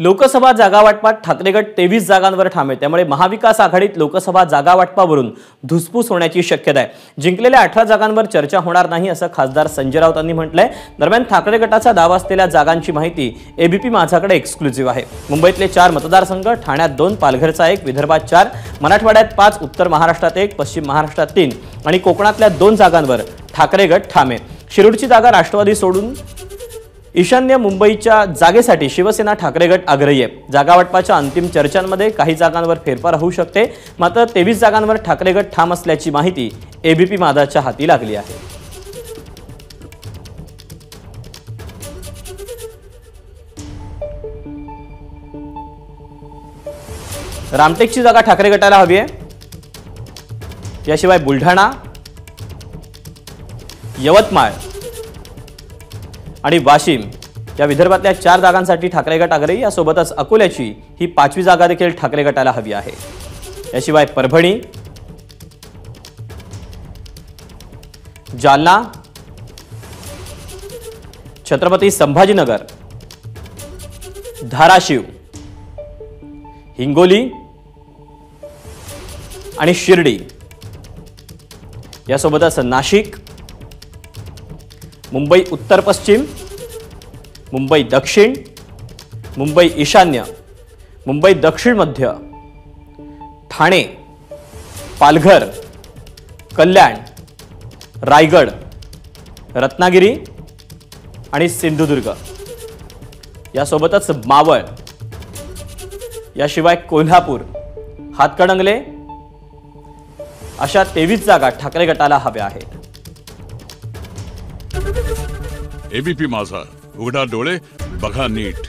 लोकसभा जागा वाटपात ठाकरे गट 23 जागांवर ठाम आहे। त्यामुळे महाविकास आघाडीत लोकसभा जागा वाटपावरून धुसफूस होण्याची शक्यता आहे। जिंकलेल्या 18 जागांवर चर्चा होणार नाही असं खासदार संजय राऊत यांनी म्हटलंय। दरम्यान ठाकरे गटाचा दावा असलेल्या जागांची माहिती एबीपी माझाकडे एक्सक्लुझिव्ह आहे। मुंबईतले 4 मतदारसंघ, ठाण्यात 2, पालघरचा 1, विदर्भात 4, मराठवाड्यात 5, उत्तर महाराष्ट्रात 1, पश्चिम महाराष्ट्रात 3 आणि कोकणातल्या 2 जागांवर ठाकरे गट ठाम आहे। शिरूरची जागा राष्ट्रवादी सोडून ईशान्य मुंबईच्या जागेसाठी शिवसेना ठाकरे गट आग्रही आहे। जागा वाटपाच्या अंतिम चर्चांमध्ये काही जागांवर फेरफार होऊ शकते। मात्र 23 जागांवर ठाकरे गट ठाम असल्याची माहिती एबीपी माझाच्या हाती लागली आहे। रामटेकची जागा ठाकरे गटाला हवी आहे। याशिवाय बुलढाणा, यवतमाळ आणि वाशिम या विदर्भातल्या 4 जागांसाठी ठाकरे गट आग्रही। यासोबतच अकोल्याची ही 5वी जागा देखील ठाकरे गटाला हवी आहे। याशिवाय परभणी, जालना, छत्रपती संभाजीनगर, धाराशिव, हिंगोली आणि शिर्डी यासोबतच नाशिक, मुंबई उत्तर पश्चिम, मुंबई दक्षिण, मुंबई ईशान्य, मुंबई दक्षिण मध्य, ठाणे, पालघर, कल्याण, रायगड, रत्नागिरी आणि सिंधुदुर्ग यासोबतच मावळ, याशिवाय कोल्हापूर, हातकणंगले अशा 23 जागा ठाकरे गटाला हव्या आहेत। एबीपी माझा, उघडा डोळे बघा नीट।